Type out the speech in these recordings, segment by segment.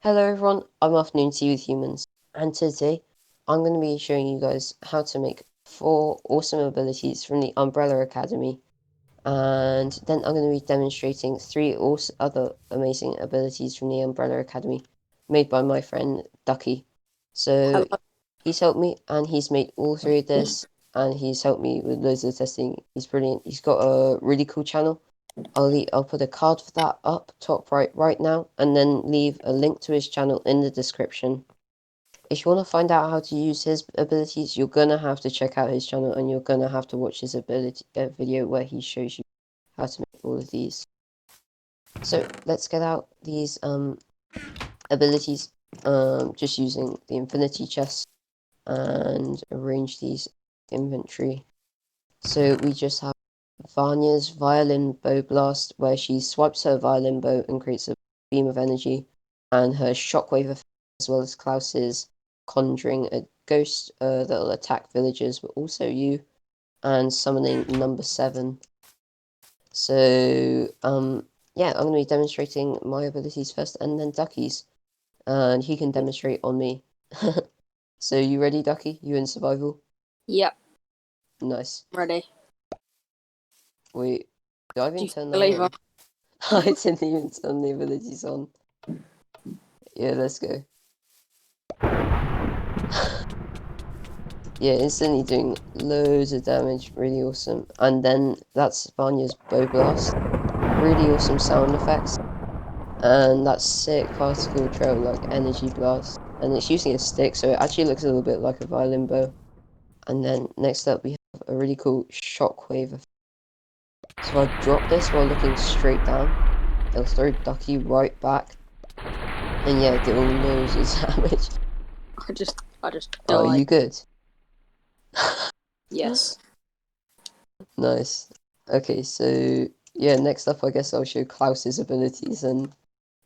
Hello everyone, I'm Afternoon Tea with Humans, and today I'm going to be showing you guys how to make 4 awesome abilities from the Umbrella Academy, and then I'm going to be demonstrating 3 other amazing abilities from the Umbrella Academy made by my friend Duky. So Hello. he's helped me and he's made all 3 of this, and he's helped me with loads of testing. He's brilliant. He's got a really cool channel. I'll put a card for that up top right now, and then leave a link to his channel in the description. If you want to find out how to use his abilities, you're gonna have to check out his channel, and you're gonna have to watch his ability video where he shows you how to make all of these. So let's get out these abilities just using the infinity chest and arrange these inventory. So we just have Vanya's violin bow blast, where she swipes her violin bow and creates a beam of energy, and her shockwave effect, as well as Klaus's conjuring a ghost that'll attack villagers, but also you, and summoning number 7. So, yeah, I'm going to be demonstrating my abilities first, and then Ducky's, and he can demonstrate on me. So, you ready, Ducky? You in survival? Yep, Nice. ready. Wait, did I Do even you turn that believe her? on? I didn't even turn the abilities on. Yeah, let's go. Yeah, instantly doing loads of damage. Really awesome. And then that's Vanya's bow blast. Really awesome sound effects. And that sick particle trail like energy blast. And it's using a stick, so it actually looks a little bit like a violin bow. And then next up we have a really cool shockwave effect. So I drop this while looking straight down. It'll throw Ducky right back. And yeah, deal loads of damage. I just Oh, are died. you good? Yes. Nice. Okay, so yeah, next up I guess I'll show Klaus's abilities, and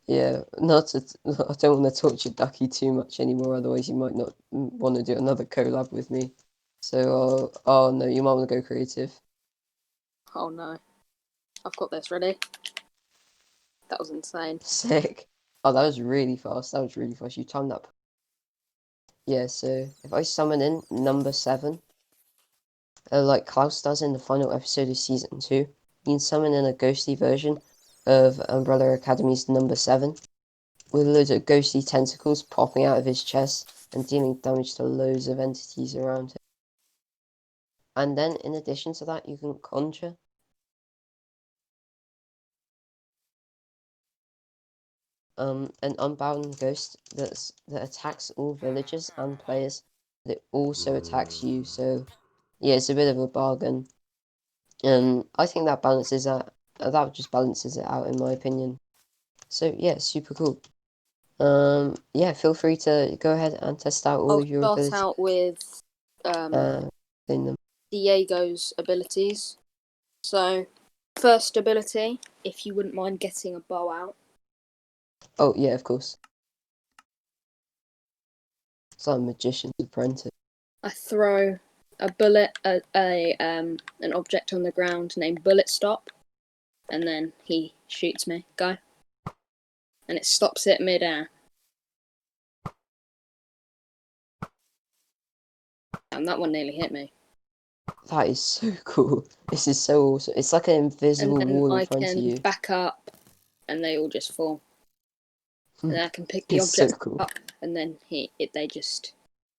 yeah, not to I don't want to torture Ducky too much anymore, otherwise you might not want to do another collab with me. So oh no, you might want to go creative. Oh no. I've got this ready. That was insane. Sick. Oh, that was really fast. That was really fast. You timed that. Yeah, so if I summon in number 7, like Klaus does in the final episode of season 2, you can summon in a ghostly version of Umbrella Academy's number 7, with loads of ghostly tentacles popping out of his chest and dealing damage to loads of entities around him. And then, in addition to that, you can conjure an unbound ghost that attacks all villagers and players, but it also attacks you. So yeah, it's a bit of a bargain. I think that balances out. That just balances it out, in my opinion. So yeah, super cool. Yeah, feel free to go ahead and test out all I'll of your start abilities. out with In them. Diego's abilities. So, first ability, if you wouldn't mind getting a bow out. Oh yeah, of course. It's like a magician's apprentice. I throw a bullet at an object on the ground named Bullet Stop, and then he shoots me. Go. And it stops it mid-air. And that one nearly hit me. That is so cool. This is so awesome. It's like an And invisible then wall in I front of can you. back up and they all just fall. And then I can pick the It's so objects cool. up and then they just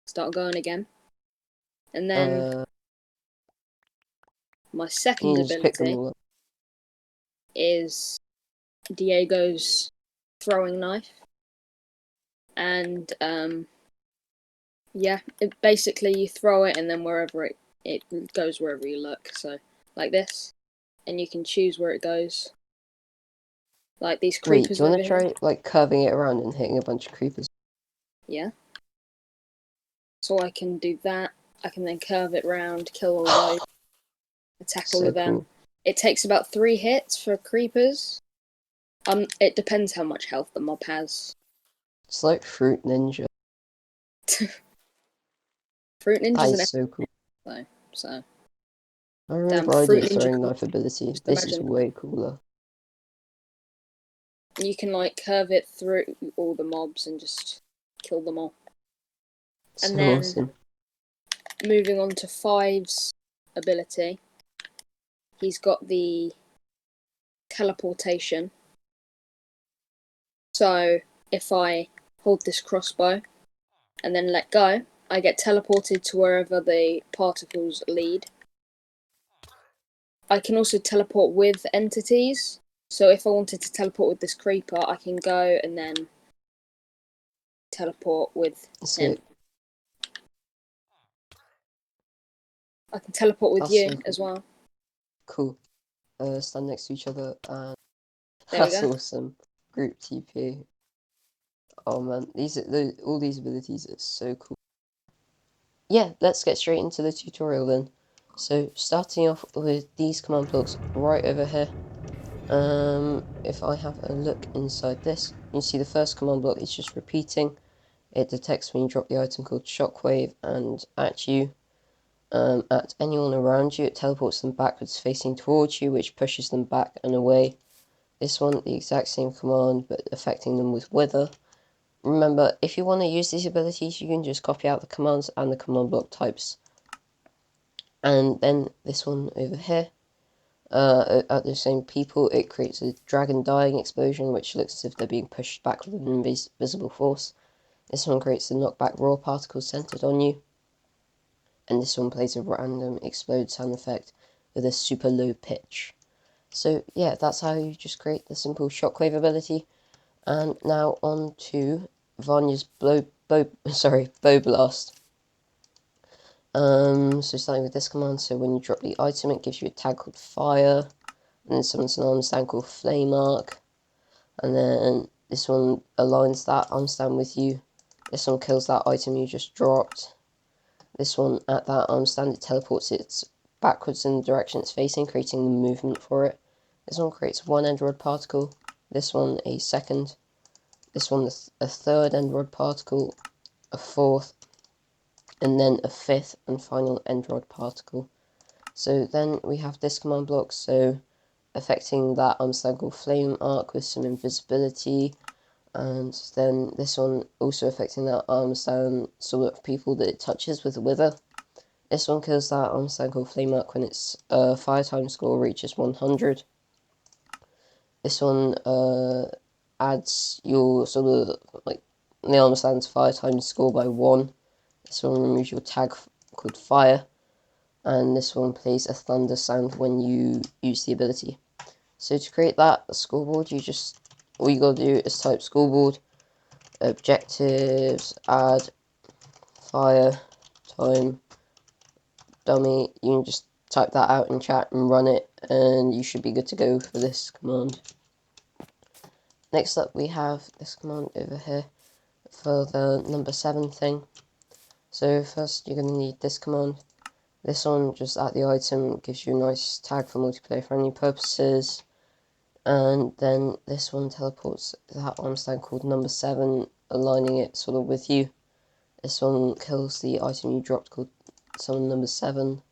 start going again. And then Uh, my you second can just pick them ability all up. is Diego's throwing knife. And yeah, basically you throw it and then wherever it goes wherever you look. So like this. And you can choose where it goes. Like these Wait, do creepers you want over to here. try like curving it around and hitting a bunch of creepers? Yeah. So I can do that. I can then curve it round, kill all those, attack all So of them. cool. It takes about 3 hits for creepers. It depends how much health the mob has. It's like Fruit Ninja. Fruit That Ninja's an is so cool. though, so I damn remember I did Fruit a Ninja throwing cool. knife ability. Just This is imagine. way cooler. you can like curve it through all the mobs and just kill them all. So And then awesome. moving on to 5's ability, he's got the teleportation. So if I hold this crossbow and then let go, I get teleported to wherever the particles lead. I can also teleport with entities. So if I wanted to teleport with this creeper, I can go and then teleport with him. I can teleport with you so as well. cool. Stand next to each other, and There we that's go. awesome. Group TP. Oh man, all these abilities are so cool. Yeah, let's get straight into the tutorial then. So starting off with these command blocks right over here. If I have a look inside this, you see the first command block is just repeating. It detects when you drop the item called Shockwave, and at you, at anyone around you, it teleports them backwards facing towards you, which pushes them back and away. This one, the exact same command, but affecting them with Wither. Remember, if you want to use these abilities, you can just copy out the commands and the command block types. And then this one over here, at the same people, it creates a dragon dying explosion, which looks as if they're being pushed back with an invisible force. This one creates a knockback raw particle centered on you. And this one plays a random explode sound effect with a super low pitch. So yeah, that's how you just create the simple shockwave ability. And now on to Vanya's bow blast. So starting with this command, so when you drop the item, it gives you a tag called fire, and then summons an arm stand called flame arc, and then this one aligns that arm stand with you. This one kills that item you just dropped. This one, at that arm stand, it teleports it backwards in the direction it's facing, creating the movement for it. This one creates one end rod particle, this one a second, this one a third end rod particle, a fourth, and then a fifth and final end rod particle. So then we have this command block, so affecting that arm stand called flame arc with some invisibility, and then this one also affecting that arm stand sort of people that it touches with a wither. This one kills that arm stand called flame arc when its fire time score reaches 100. This one adds your sort of like the arm stand's fire time score by 1. This one removes your tag called fire, and this one plays a thunder sound when you use the ability. So to create that scoreboard, all you gotta do is type scoreboard, objectives, add, fire, time, dummy. You can just type that out in chat and run it, and you should be good to go for this command. Next up, we have this command over here for the number 7 thing. So first, you're going to need this command. This one, just at the item, gives you a nice tag for multiplayer friendly purposes. And then this one teleports that arm stand called number 7, aligning it sort of with you. This one kills the item you dropped called summon number 7.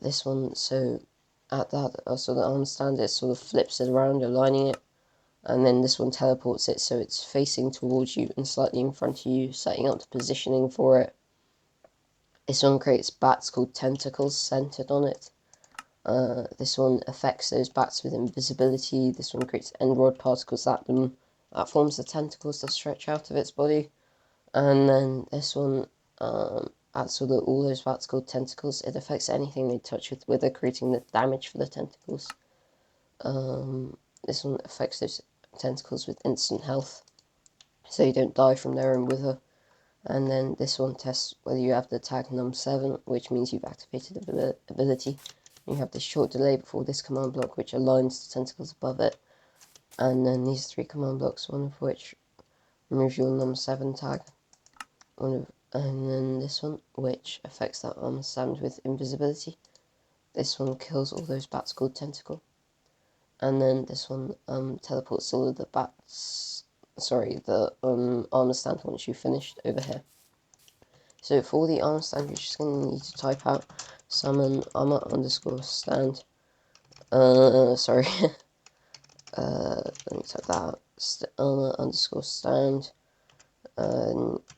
This one, so at that, so the arm stand, it sort of flips it around, aligning it. And then this one teleports it so it's facing towards you and slightly in front of you, setting up the positioning for it. This one creates bats called tentacles centered on it. This one affects those bats with invisibility. This one creates end rod particles that forms the tentacles that stretch out of its body. And then this one adds sort of all those bats called tentacles. It affects anything they touch with wither, creating the damage for the tentacles. This one affects those tentacles with instant health, so you don't die from their own wither. And then this one tests whether you have the tag num7, which means you've activated the ability. You have this short delay before this command block, which aligns the tentacles above it. And then these 3 command blocks, one of which removes your num7 tag. And then this one, which affects that arm stand with invisibility. This one kills all those bats called tentacle. And then this one teleports all of the bats, the armor stand once you've finished over here. So for the armor stand, you're just going to need to type out summon armor underscore stand. let me type that armor underscore stand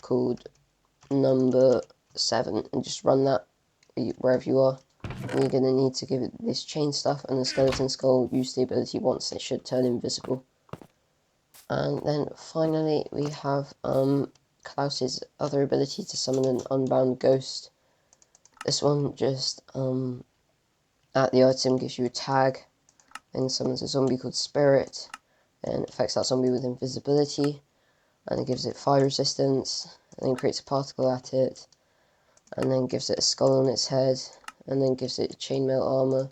called number 7 and just run that wherever you are. And you're going to need to give it this chain stuff, and the skeleton skull use the ability once. It should turn invisible. And then finally we have Klaus's other ability to summon an unbound ghost. This one just at the item gives you a tag and summons a zombie called Spirit, and affects that zombie with invisibility, and it gives it fire resistance, and then creates a particle at it, and then gives it a skull on its head, and then gives it chainmail armor,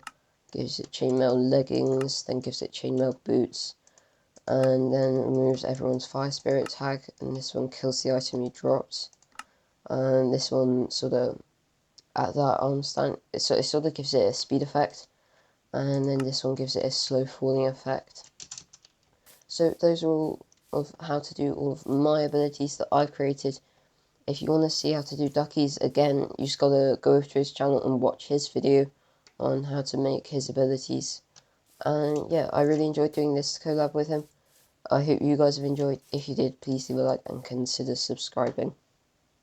gives it chainmail leggings, then gives it chainmail boots, and then removes everyone's fire spirit tag, and this one kills the item you dropped. And this one sort of at that arm stand, it sort of gives it a speed effect, and then this one gives it a slow falling effect. So those are all of how to do all of my abilities that I've created. If you want to see how to do Ducky's, again, you just gotta go over to his channel and watch his video on how to make his abilities. And yeah, I really enjoyed doing this collab with him. I hope you guys have enjoyed. If you did, please leave a like and consider subscribing.